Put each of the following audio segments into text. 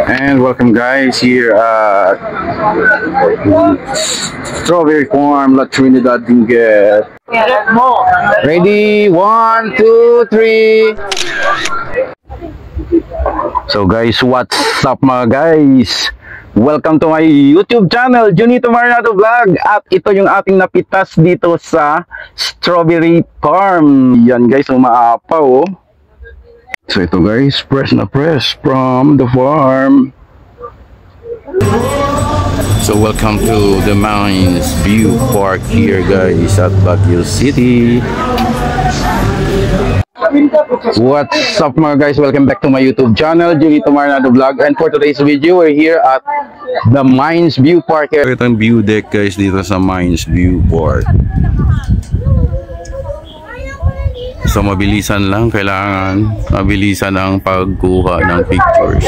And welcome guys here at Strawberry Farm, La Trinidad Benguet. Ready? 1, 2, 3. So guys, what's up mga guys? Welcome to my YouTube channel, Junito Marinado Vlog. At ito yung ating napitas dito sa Strawberry Farm. Yan guys, umaapaw oh. So ito guys, fresh na fresh from the farm. So welcome to the Mines View Park here guys at Baguio City. What's up mga guys, welcome back to my YouTube channel, Junito Marinado Vlog. And for today's video, we're here at the Mines View Park. Ito ang view deck guys dito sa Mines View Park. So mabilisan lang, kailangan mabilisan ang pagkuha ng pictures.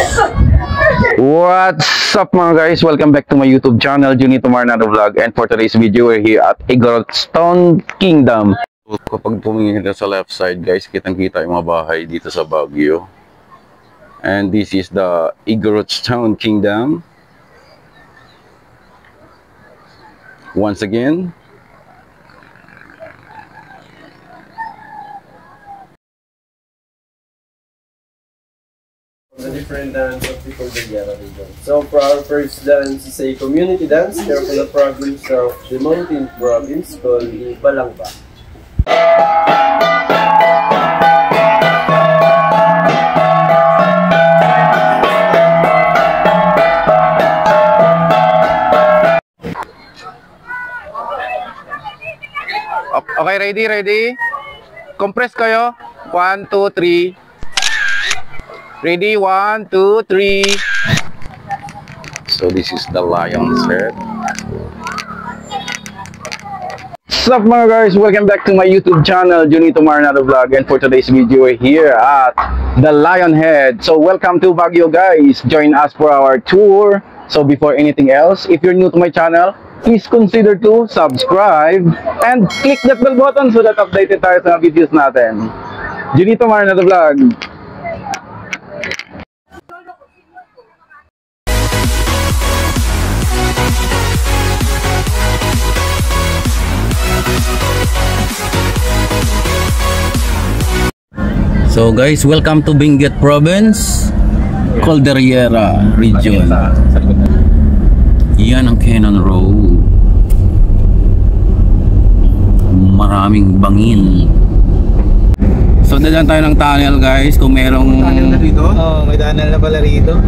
What's up mga guys, welcome back to my YouTube channel, Junito Marinado Vlog. And for today's video, we're here at Igorotstown Kingdom. Kapag pumingin kita sa left side guys, kitang-kita yung mga bahay dito sa Baguio. And this is the Igorotstown Kingdom. Once again, the different dance of people of the Yara region. So for our first dance is a community dance here from the province of the Mountain Province called Balangba. Okay, ready? Compress kayo. 1, 2, 3. Ready? 1, 2, 3. So this is the lion's head. What's up mga guys? Welcome back to my YouTube channel, Junito Marinado Vlog. And for today's video, we're here at the Lion Head. So welcome to Baguio guys. Join us for our tour. So before anything else, if you're new to my channel, please consider to subscribe and click that bell button so that updated tayo sa videos natin. Junito Marinado Vlog. So guys, welcome to Benguet Province, Calderiera Region. Yan ang Cannon Road. Maraming bangin. So dadaan tayo ng tunnel guys, kung merong tunnel na dito. Oh, may tunnel na pala rito.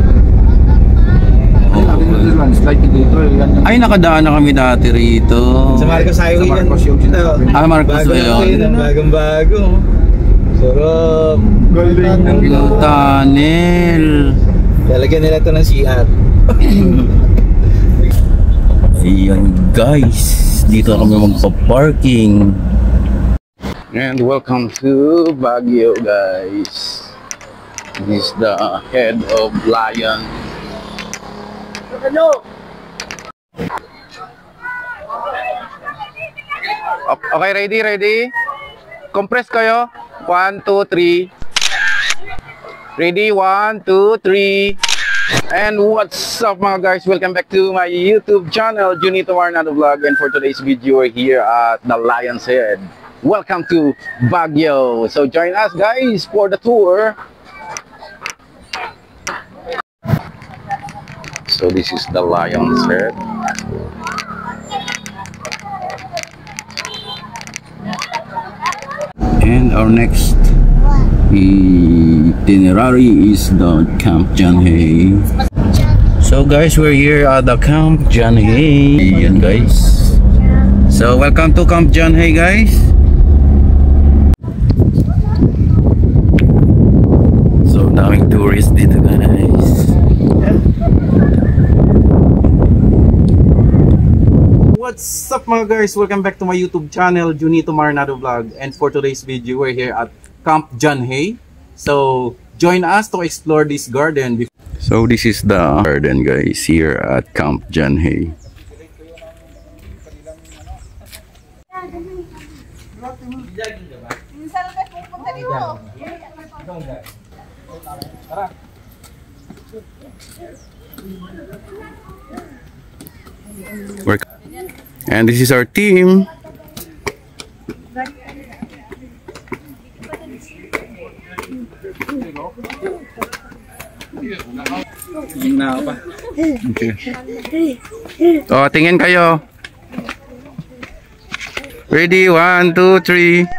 Ay, nakadaan na kami dati rito. Sa Marcos Highway yan. Ah, Marcos yun. Bagong-bago. Sarap. Yung tunnel. Lalagyan nila ito ng CR. Ayan guys, dito kami magpa-parking. And welcome to Baguio guys. This is the head of lion. Okay, ready? Compress kayo. 1, 2, 3. Ready? 1, 2, 3. And what's up mga guys? Welcome back to my YouTube channel, Junito Marinado Vlog. And for today's video, we're here at the Lion's Head. Welcome to Baguio. So join us guys for the tour. So this is the Lion's Head. And our next itinerary is the Camp John Hay. So guys, we're here at the Camp John Hay. Ayan guys. So welcome to Camp John Hay guys. So daming tourists dito guys. What's up mga guys? Welcome back to my YouTube channel, Junito Marinado Vlog. And for today's video, we're here at Camp John Hay. So, join us to explore this garden. So, this is the garden guys here at Camp John Hay. And this is our team. Oh, tingin kayo. Ready? 1, 2, 3.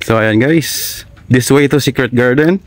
So ayan guys, this way to Secret Garden.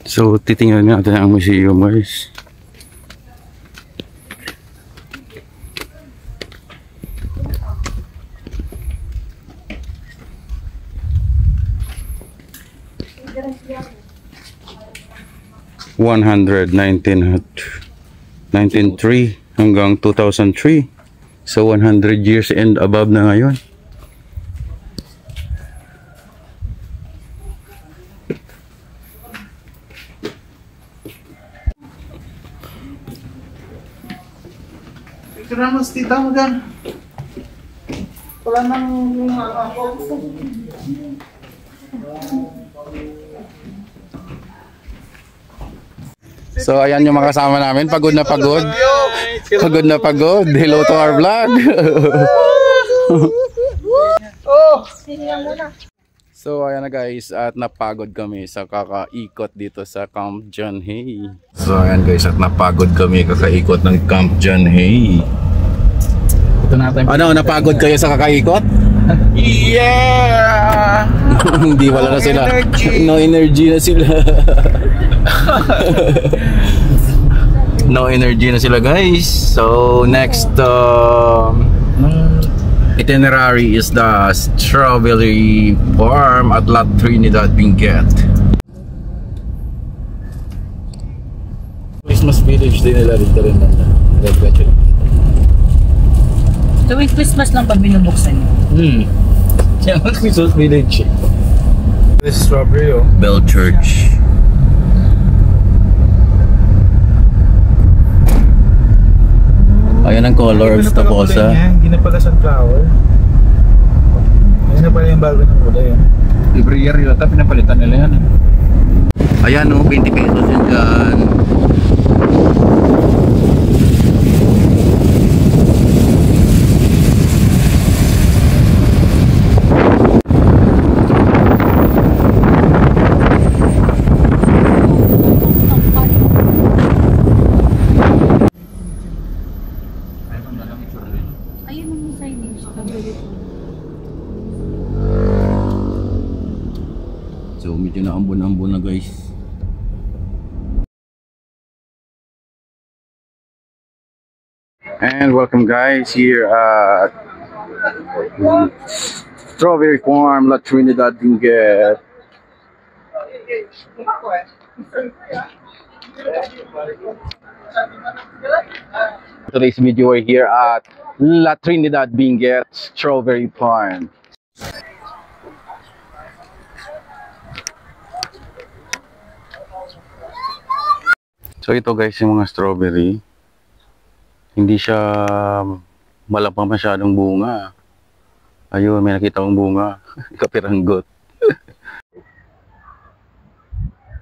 So titingnan natin ang museum guys. (1903) hanggang 2003. So 100 years and above na ngayon. Ramos tita mo gan. Wala nang ako. So ayan yung mga kasama namin, pagod na pagod. Pagod na pagod. Hello to our vlog. So ayan na guys, at napagod kami sa kakaikot dito sa Camp John Hay. So ayan guys, at napagod kami kakaikot ng Camp John Hay. Ano, napagod kayo sa kakaikot? Yeah! Hindi, wala na sila. No energy na sila. No energy na sila guys. So next itinerary is the strawberry farm at La Trinidad Benguet. Christmas village din nila dito rin ng adventure. Tuwing Christmas lang pag binubuksan niyo. Yan ang Christmas village. This is strawberry oh. Bell Church. Ayan ang color of Taposa. Hindi na pala sunflower. Ayan na pala yung bago ng kulay. Every year yun, pinapalitan nila yan. Ayan o, 20 pesos yan dyan. So medyo na ambon-ambon na guys. And welcome guys here at Strawberry Farm, La Trinidad Benguet. Today's video we're here at La Trinidad Benguet Strawberry Farm. So ito guys yung mga strawberry. Hindi siya Wala pa masyadong bunga. Ayun, may nakita kong bunga. Kapiranggot.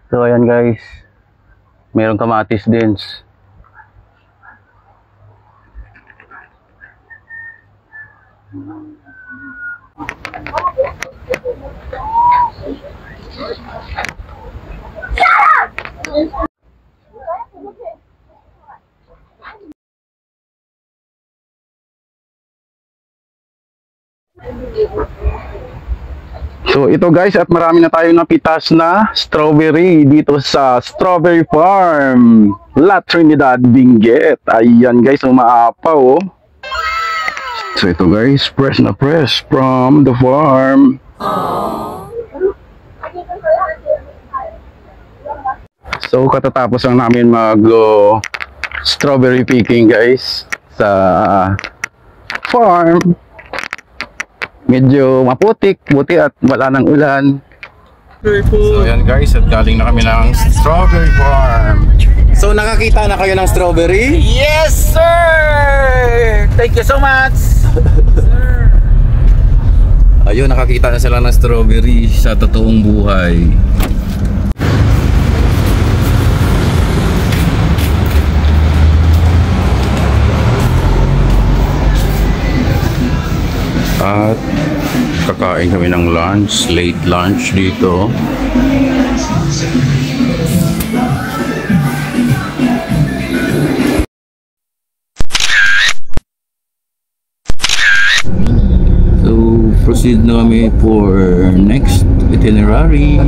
So ayan guys, mayroong kamatis din. So ito guys, at marami na tayong napitas na strawberry dito sa Strawberry Farm, La Trinidad, Benguet. Ayan guys, umaapaw oh. So ito guys, fresh na fresh from the farm. So katatapos lang namin mag strawberry picking guys sa farm. Medyo maputik, buti at wala ng ulan. So yan guys, at galing na kami ng strawberry farm. So nakakita na kayo ng strawberry? Yes, sir! Thank you so much! Ayun, nakakita na sila ng strawberry sa totoong buhay. At kakain kami ng lunch, late lunch dito. So proceed na kami for next itinerary.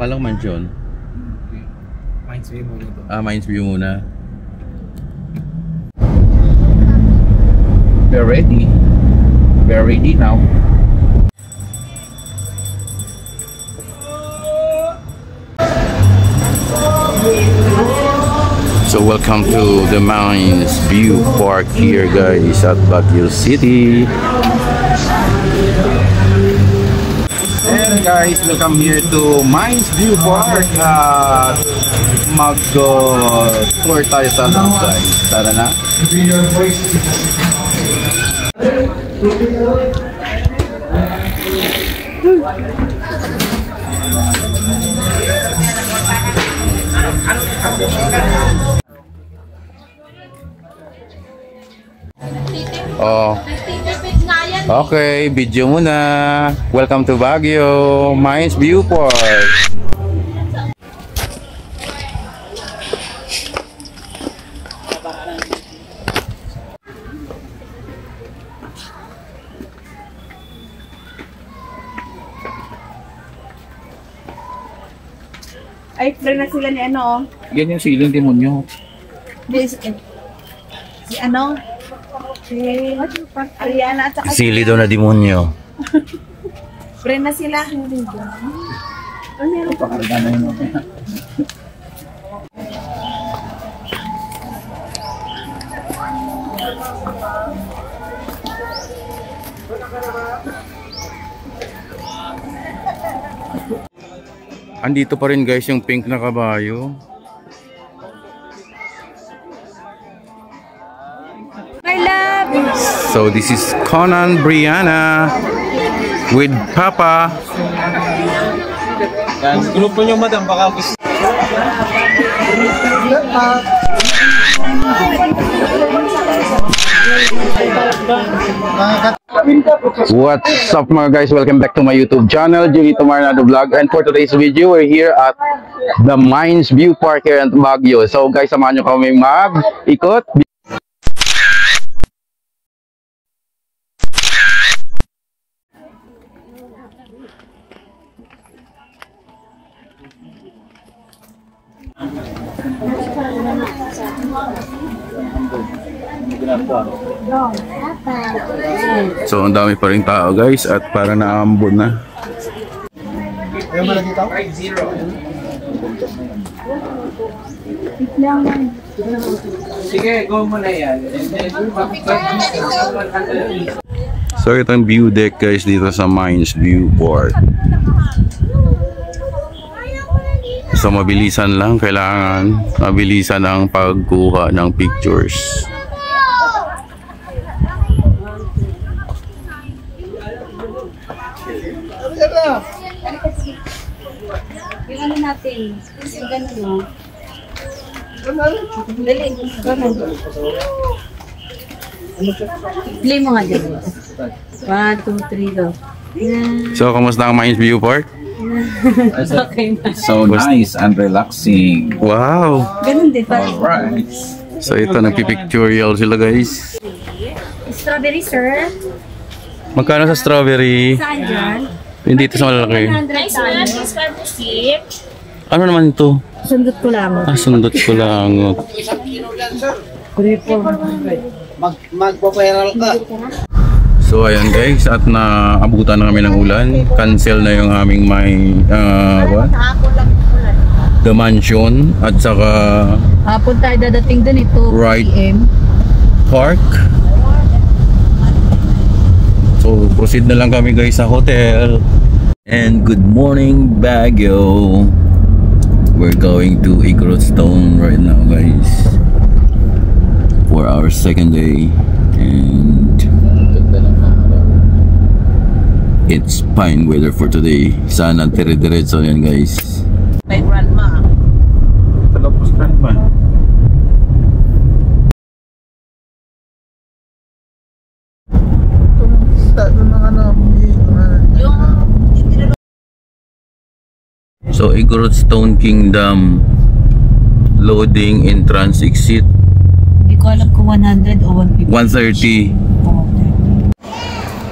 Palang mansion? Mines View muna ito. Mines View muna. We're ready. We're ready now. So welcome to the Mines View Park here guys at Baguio City. And guys, welcome here to Mines View Park. Mag-tour tayo sa loob guys. Tara na. Oh. Okay, video muna. Welcome to Baguio, Mines View Park. Ay, friend na sila ni ano. Yan yung siling demonyo. Si ano? Si Ariana at saka Sili daw na demonyo. friend na sila. Pakarga na yun. Andito pa rin guys yung pink na kabayo. My love! So this is Conan Brianna with Papa. Yan, grupo nyo madam, baka gusto. What's up mga guys? Welcome back to my YouTube channel, Junito Marnado Vlog. And for today's video, we're here at the Mines View Park here in Baguio. So guys, samahan nyo kami mag-ikot. So ang dami pa rin tao guys at para naambon na. Ayaw mo lagi tao? 5-0. Sige, go mo na yan. So ito ang view deck guys dito sa Mines Viewport. So mabilisan lang, kailangan mabilisan ang pagkuha ng pictures. Yung ano natin, yung gano'n mo. Dali, gano'n. Play mo nga dyan. 1, 2, 3, go. So kamusta ang Mines Viewport? Okay na. So nice and relaxing. Wow! Ganun din, parang. Alright. So ito nagpipictorial sila guys. Strawberry, sir. Magkano sa strawberry? Saan dyan? Hindi ito sa malalaki. 100 Ano naman ito? Sundot ko lang. Ah, sundot ko lang. Magpapayaral ka. So ayan guys, at naabutan na kami ng ulan. Cancel na yung aming The Mansion at saka Hapon tayo dadating dun ito. Right. PM. Park. So proceed na lang kami guys sa hotel. And good morning Baguio. We're going to Igorot Stone right now guys for our second day, and it's fine weather for today. Sana dire-diretso yan guys. May grandma. Tapos ka naman. So Igorot Stone Kingdom, loading, entrance, exit. Hindi ko alam kung 100 o 150. 130.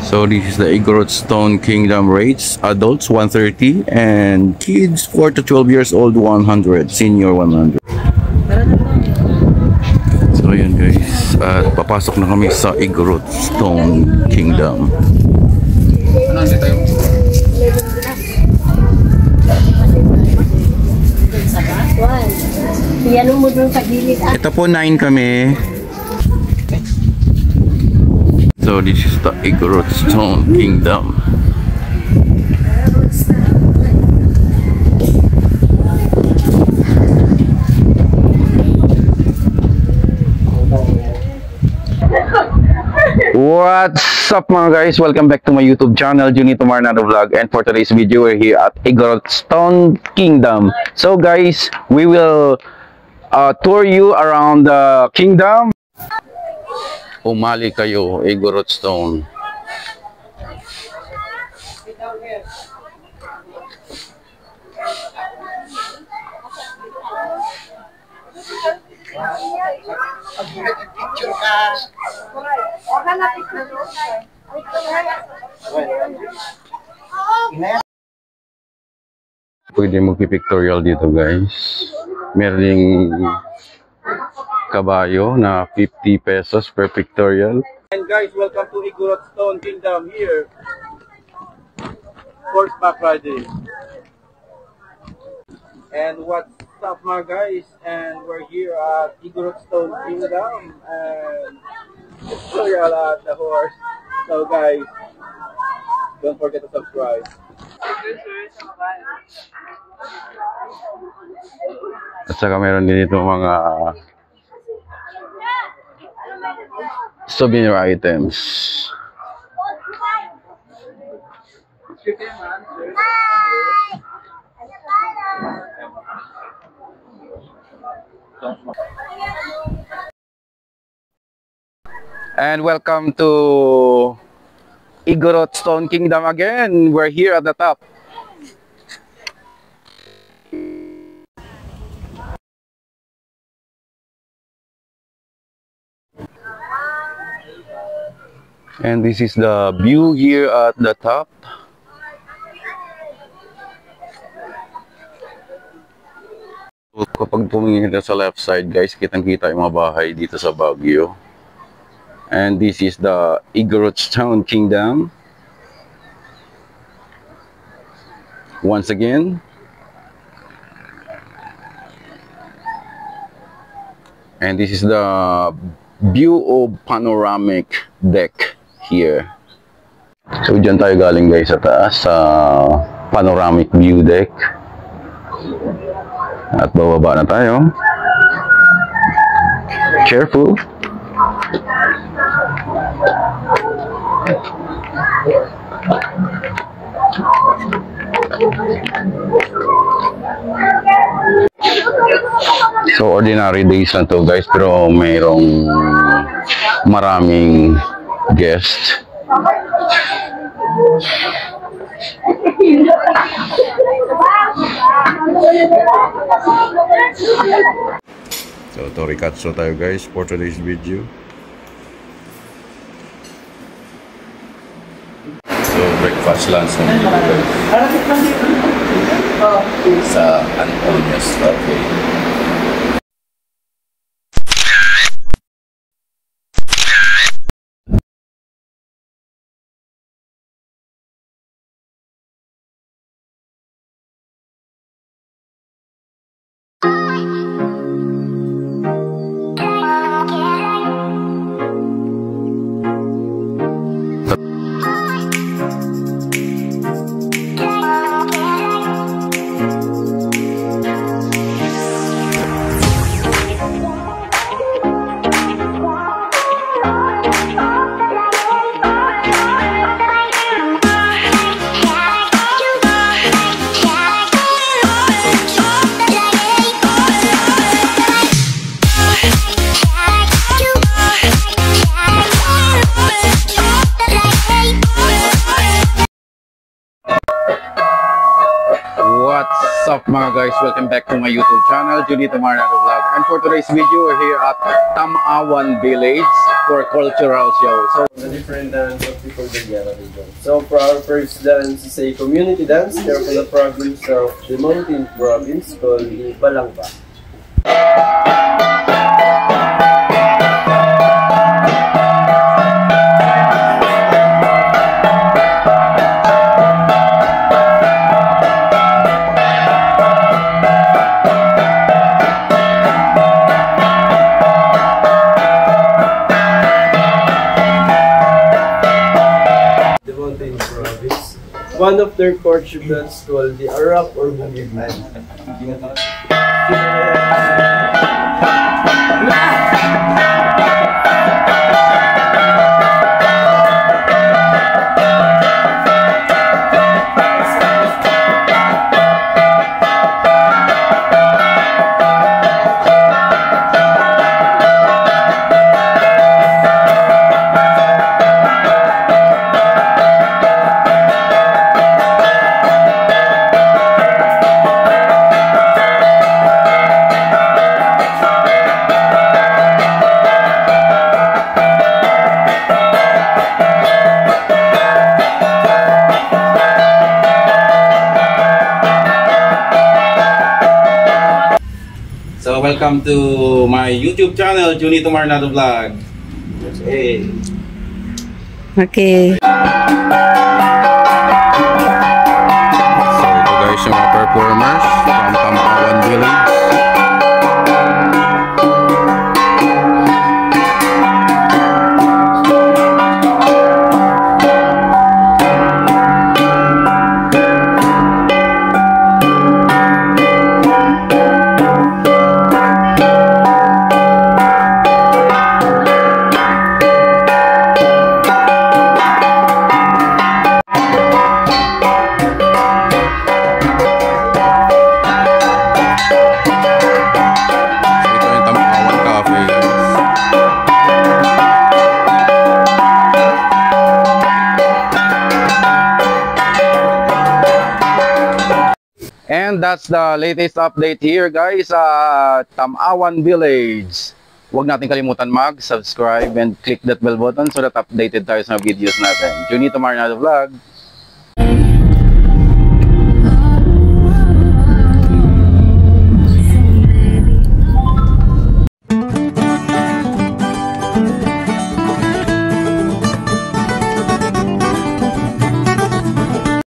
So this is the Igorot Stone Kingdom rates. Adults 130 and kids 4 to 12 years old 100, senior 100. So yun guys, at papasok na kami sa Igorot Stone Kingdom. Yan mo dun sa gilid. Ito po 9 kami. So this is the Igorot Stone Kingdom. What's up mga guys? Welcome back to my YouTube channel, Junito Marnado Vlog, and for today's video we're here at Igorot Stone Kingdom. So guys, we will tour you around the kingdom. Umali kayo, Igorot Stone. Pwede magpipictorial dito guys. Meron ding kabayo na 50 pesos per pictorial. And guys, welcome to Igorot Stone Kingdom here. Horseback riding. And what's up mga guys? And we're here at Igorot Stone Kingdom and tutorial at the horse. So guys, don't forget to subscribe. At saka meron din dito mga souvenir items. And welcome to Igorot Stone Kingdom again. We're here at the top. And this is the view here at the top. So, kapag tumingin ka sa left side guys, kitang-kita yung mga bahay dito sa Baguio. And this is the Igorot Stone Kingdom. Once again. And this is the view of panoramic deck here. So dyan tayo galing guys sa taas sa panoramic view deck. At bababa na tayo. Careful. So ordinary days lang to guys, pero mayroong maraming guest. So torikatsu tayo guys for today's video. So breakfast lunch na dito guys. Sa Antonius Cafe. What's up mga guys? Welcome back to my YouTube channel, Junito Marnado Vlog. And for today's video, we're here at Tamawan Village for cultural show. So the different dance of people Bandiara region. So for our first dance is a community dance here from the province of the Mountain Province called Balangba. One of their courtship dance called the Arap or Boogie Boogie. So welcome to my YouTube channel, Junito Marnado Vlog. Hey. Okay. So ito guys yung mga performers from Tamawan Village. And that's the latest update here guys sa Tamawan Village. Huwag natin kalimutan mag-subscribe and click that bell button so that updated tayo sa videos natin. Junito Marnado Vlog.